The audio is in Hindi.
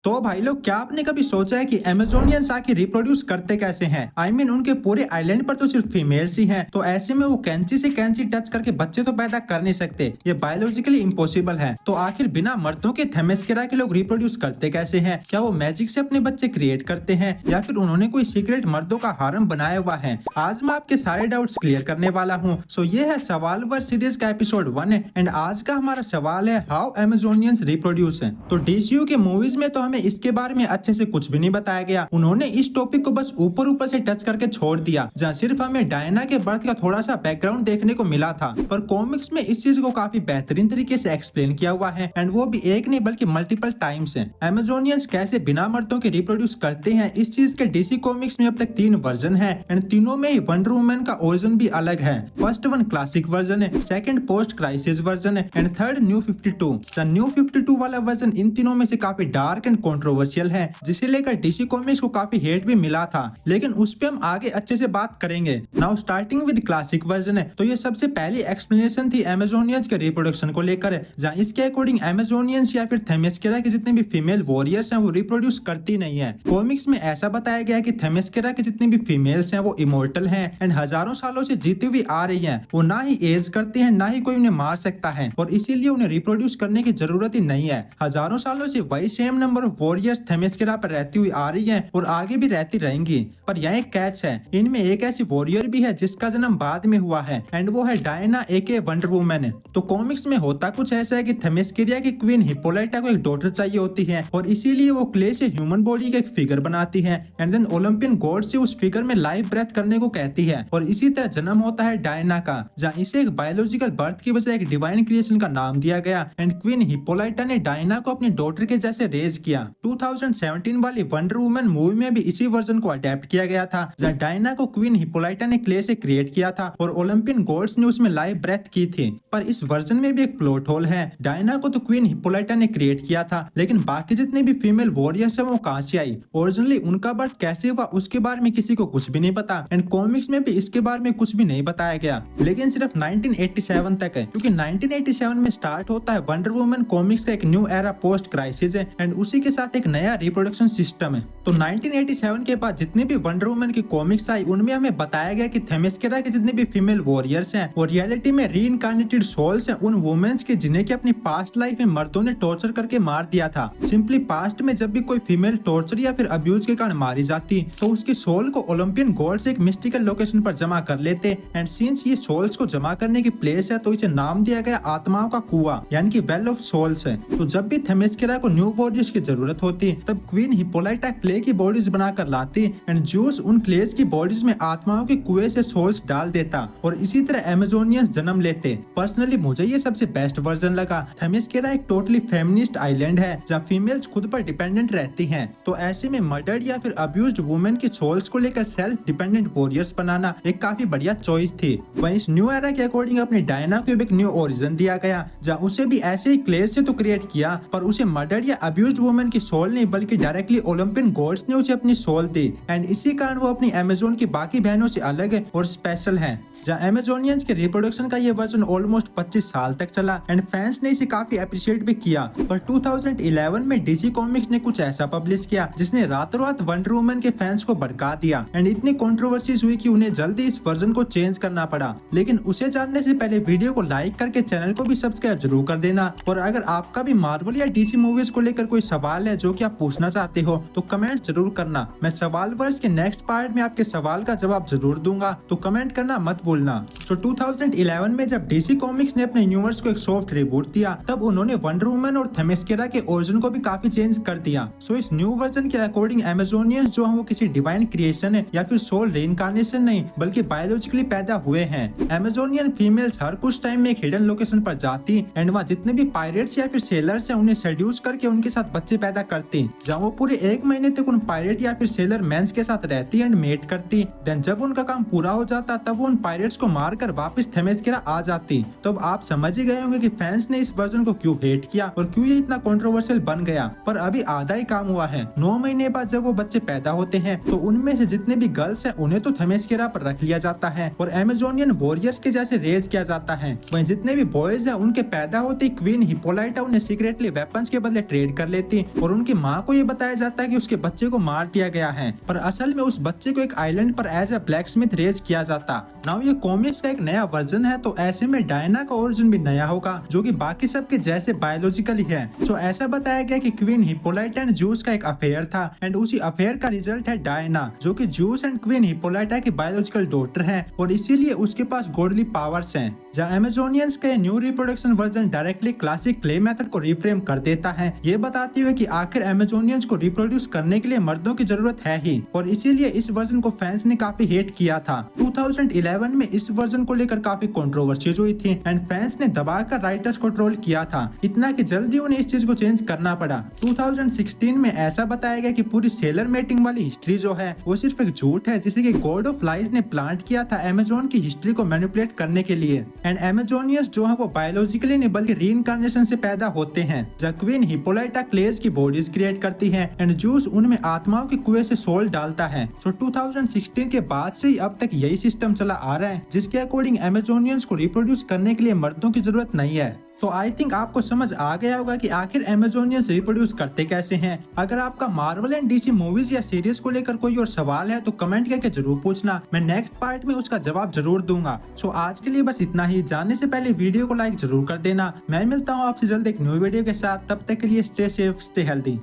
तो भाई लोग, क्या आपने कभी सोचा है कि अमेजोनियंस आके रिप्रोड्यूस करते कैसे हैं? उनके पूरे आइलैंड पर तो सिर्फ फीमेल्स ही हैं, तो ऐसे में वो कैंची से कैंची टच करके बच्चे तो पैदा कर नहीं सकते। ये बायोलॉजिकली इम्पॉसिबल है। तो आखिर बिना मर्दों के थेमेस्केरा के लोग रिप्रोड्यूस करते कैसे हैं? क्या वो मैजिक से अपने बच्चे क्रिएट करते हैं या फिर उन्होंने कोई सीक्रेट मर्दों का हारम बनाया हुआ है? आज मैं आपके सारे डाउट्स क्लियर करने वाला हूँ। सो ये है सवाल वर सीरीज का एपिसोड 1 है एंड आज का हमारा सवाल है हाउ अमेजोनियंस रिप्रोड्यूस है। तो डीसीयू के मूवीज में तो हमें इसके बारे में अच्छे से कुछ भी नहीं बताया गया। उन्होंने इस टॉपिक को बस ऊपर ऊपर से टच करके छोड़ दिया, जहाँ सिर्फ हमें डायना के बर्थ का थोड़ा सा बैकग्राउंड देखने को मिला था। पर कॉमिक्स में इस चीज को काफी बेहतरीन तरीके से एक्सप्लेन किया हुआ है एंड वो भी एक नहीं बल्कि मल्टीपल टाइम्स है। अमेजोनियंस कैसे बिना मर्दों के रिप्रोड्यूस करते हैं, इस चीज के डीसी कॉमिक्स में अब तक 3 वर्जन है एंड तीनों में ही वंडर वुमन का ओरिजिन भी अलग है। फर्स्ट वन क्लासिक वर्जन है, सेकंड पोस्ट क्राइसिस वर्जन है and third new 52। The new 52 वाला वर्जन इन तीनों में से काफी डार्क एंड कंट्रोवर्शियल है, जिसे लेकर डीसी कॉमिक्स को काफी हेट भी मिला था, लेकिन उस पे हम आगे अच्छे से बात करेंगे। Now starting with classic version है, तो ये सबसे पहली एक्सप्लेनेशन थी अमेजोनियंस के रिप्रोडक्शन को लेकर, जहाँ इसके अकॉर्डिंग अमेजोनियंस या फिर थेमेस्केरा के जितने भी फीमेल वॉरियर्स हैं वो रिप्रोड्यूस करती नहीं है। कॉमिक्स में ऐसा बताया गया कि थेमेस्केरा के जितने भी फीमेल्स हैं वो इमोर्टल हैं एंड हजारों सालों से जीती हुई आ रही हैं। वो ना ही एज करती हैं, ना ही कोई उन्हें मार सकता है और इसीलिए उन्हें रिप्रोड्यूस करने की जरूरत ही नहीं है। हजारों सालों से वही सेम नंबर ऑफ वॉरियर्स थेमेस्केरा पर रहती हुई आ रही है और आगे भी रहती रहेंगी। पर यहाँ एक कैच है, इनमें एक ऐसी वॉरियर भी है जिसका जन्म बाद में हुआ है एंड वो है डायना एके वंडर वुमन। तो कॉमिक्स में होता कुछ ऐसा है कि थेमेस्केरिया की क्वीन हिप्पोलाइटा को एक डॉटर चाहिए होती है और इसीलिए वो क्ले से ह्यूमन बॉडी का एक फिगर बनाती है एंड देन ओलंपियन गॉड से उस फिगर में लाइफ ब्रेथ करने को कहती है और इसी तरह जन्म होता है डायना का, जहाँ इसे एक बायोलॉजिकल बर्थ की बजाय एक डिवाइन क्रिएशन का नाम दिया गया एंड क्वीन हिप्पोलाइटा ने डायना को अपनी डॉटर के जैसे रेज किया। 2017 वाली वंडर वुमन मूवी में भी इसी वर्जन को अडेप्ट किया गया था, जहाँ डायना को क्वीन हिप्पोलाइटा ने क्ले से क्रिएट किया था और ओलंपियन गॉड्स ने उसमें लाइफ ब्रेथ की थी। पर इस वर्जन में भी एक प्लॉट होल है, डायना को तो क्वीन हिप्पोलाइटा ने क्रिएट किया था, लेकिन बाकी जितने भी फीमेल वॉरियर्स है वो कहां से आई, ओरिजिनली उनका बर्थ कैसे हुआ, उसके बारे में किसी को कुछ भी नहीं पता एंड कॉमिक्स में भी इसके बारे में कुछ भी नहीं बताया गया। लेकिन सिर्फ 1987 तक है, क्योंकि 1987 में स्टार्ट होता है वंडर वुमन कॉमिक्स का एक न्यू एरा पोस्ट क्राइसिस है एंड उसी के साथ एक नया रिप्रोडक्शन सिस्टम है। तो 1987 के बाद जितनी भी वंडर वुमन की कॉमिक्स आई उनमें हमें बताया गया कि थेमेस्केरा के जितने भी फीमेल वॉरियर्स हैं वो रियलिटी में रीइंकार्नेटेड सोल्स हैं, उन वुमेन्स के जिन्हें की अपनी पास्ट लाइफ में मर्दों ने टॉर्चर करके मार दिया था। सिंपली पास्ट में जब भी कोई फीमेल टॉर्चर या फिर अब्यूज के कारण मारी जाती तो उसकी सोल को ओलंपियन गॉड्स एक मिस्टिकल लोकेशन पर जमा कर लेते एंड सिंस ये सोल्स को जमा करने की प्लेस है तो इसे नाम दिया गया आत्माओं का कुआं यानी कि वेल ऑफ सोल्स है। तो जब भी थेमेस्केरा को न्यू वॉरियर्स की जरूरत होती तब क्वीन हिप्पोलाइटा क्ले की बॉडीज बनाकर लाती एंड ज्यूस उन क्लेस की बॉडीज में आत्माओं के कुएं से सोल्स डाल देता और इसी तरह अमेजोनियंस जन्म लेते। पर्सनली मुझे ये सबसे बेस्ट वर्जन लगा। थेमेस्केरा एक टोटली फेमिनिस्ट आइलैंड है जहाँ फीमेल्स खुद पर डिपेंडेंट रहती हैं, तो ऐसे में मर्डर्ड या फिर अब्यूज्ड वुमेन की सोल्स को लेकर सेल्फ डिपेंडेंट वॉरियर्स बनाना एक काफी बढ़िया चॉइस थी। वहीं इस न्यू एरा के अकॉर्डिंग अपने डायना को एक न्यू ओरिजिन दिया गया, जहाँ उसे भी ऐसे ही क्लेस से तो क्रिएट किया पर उसे मर्डर्ड या अब्यूज्ड वुमेन की सोल नहीं बल्कि डायरेक्टली ओलंपियन गॉड्स ने उसे अपनी सोल दी एंड इसी कारण वो अपनी अमेजोन की बाकी बहनों से अलग है और स्पेशल है। जहाँ अमेजोनियंस के रिप्रोडक्शन का ये वर्जन ऑलमोस्ट 25 साल तक चला एंड फैंस ने इसे काफी अप्रिशिएट भी किया। पर 2011 में डीसी कॉमिक्स ने कुछ ऐसा पब्लिश किया जिसने रातों रात वंडर वुमन के फैंस को भड़का दिया एंड इतनी कंट्रोवर्सीज हुई कि उन्हें जल्दी इस वर्जन को चेंज करना पड़ा। लेकिन उसे जानने से पहले वीडियो को लाइक करके चैनल को भी सब्सक्राइब जरूर कर देना और अगर आपका भी मार्वल या डीसी मूवीज को लेकर कोई सवाल है जो कि आप पूछना चाहते हो तो कमेंट जरूर करना। मैं सवाल वर्स के नेक्स्ट पार्ट में आपके सवाल का जवाब जरूर दूंगा, तो कमेंट करना मत भूलना। तो 2011 में जब डीसी कॉमिक्स ने अपने यूनिवर्स को एक सॉफ्ट रिबूट दिया तब उन्होंने वंडर वुमन और थेमेस्केरा के ओरिजिन को भी काफी चेंज कर दिया। सो इस न्यू वर्जन के अकॉर्डिंग अमेजोनियंस जो है वो किसी डिवाइन क्रिएशन है या फिर सोल रीइंकार्नेशन नहीं बल्कि बायोलॉजिकली पैदा हुए हैं। अमेजोनियन फीमेल्स हर कुछ टाइम में एक हिडन लोकेशन पर जाती एंड वहाँ जितने भी पायरेट्स या फिर सेलर्स हैं उन्हें सेड्यूस करके उनके साथ बच्चे पैदा करती, जहाँ वो पूरे 1 महीने तक उन पायरेट या फिर सेलर मेंस के साथ रहती एंड मेट करती। देन जब उनका काम पूरा हो जाता तब वो उन पायरेट्स को मारकर वापस थेमेस्केरा आ जाती। तो अब आप समझ ही गए होंगे कि फैंस ने इस वर्जन को क्यों हेट किया और क्यों ये इतना कंट्रोवर्शियल बन गया। पर अभी आधा ही काम हुआ है। 9 महीने बाद जब वो बच्चे पैदा होते हैं तो उनमें से जितने भी गर्ल्स हैं उन्हें तो थेमेस्केरा पर रख लिया जाता है और अमेजोनियन वॉरियर्स के जैसे रेज किया जाता है। वहीं जितने भी बॉयज हैं उनके पैदा होते ही क्वीन हिप्पोलाइटा उन्हें सीक्रेटली वेपन्स के बदले ट्रेड कर लेती और उनकी माँ को ये बताया जाता है कि उसके बच्चे को मार दिया गया है, पर असल में उस बच्चे को एक आइलैंड पर as a blacksmith raise किया जाता। नाउ ये कॉमिक्स का एक नया वर्जन है, तो ऐसे में डायना का ओरिजिन भी नया होगा जो कि बाकी सबके जैसे बायोलॉजिकली है। सो ऐसा बताया गया कि क्वीन हिप्पोलाइटा एंड जूस का एक अफेयर था एंड उसी अफेयर का रिजल्ट है डायना, जो कि जूस एंड क्वीन हिप्पोलाइटा की बायोलॉजिकल डॉटर है और इसीलिए उसके पास गॉडली पावर्स हैं। जहाँ अमेजोनियंस का new reproduction version directly classic clay method को रिफ्रेम कर देता है, ये बताते हुए कि आखिर अमेजोनियंस को रिप्रोड्यूस करने के लिए मर्दों की जरूरत है ही, और इसीलिए इस वर्जन को फैंस ने काफी हेट किया था। 2011 में इस वर्जन को लेकर काफी कंट्रोवर्सीज हुई थी एंड फैंस ने दबाकर राइटर्स को ट्रोल किया था, इतना कि जल्दी उन्हें इस चीज को चेंज करना पड़ा। 2016 में ऐसा बताया गया कि पूरी सेलर मेटिंग वाली हिस्ट्री जो है वो सिर्फ एक झूठ है जिसे कि गॉड ऑफ लाइज ने प्लांट किया था अमेजोन की हिस्ट्री को मैनिपुलेट करने के लिए। एंड अमेजोनियंस जो है वो बायोलॉजिकली नहीं बल्कि रीइंकार्नेशन से पैदा होते हैं। जब क्वीन हिप्पोलाइटा क्लेज की बॉडीज क्रिएट करती है एंड जूस उनमें आत्माओं के कुएं से सोल डालता है। सो 2016 के बाद से ही अब तक यही सिस्टम चला आ रहा है जिसके अकॉर्डिंग अमेजोनियंस को रिप्रोड्यूस करने के लिए मर्दों की जरूरत नहीं है। तो आई थिंक आपको समझ आ गया होगा कि आखिर अमेजोनियंस रिप्रोड्यूस करते कैसे हैं। अगर आपका मार्वल एंड डीसी मूवीज या सीरीज को लेकर कोई और सवाल है तो कमेंट करके जरूर पूछना, मैं नेक्स्ट पार्ट में उसका जवाब जरूर दूंगा। सो आज के लिए बस इतना ही। जाने से पहले वीडियो को लाइक जरूर कर देना। मैं मिलता हूँ आपसे जल्द एक न्यू वीडियो के साथ, तब तक के लिए स्टे सेफ स्टे हेल्दी।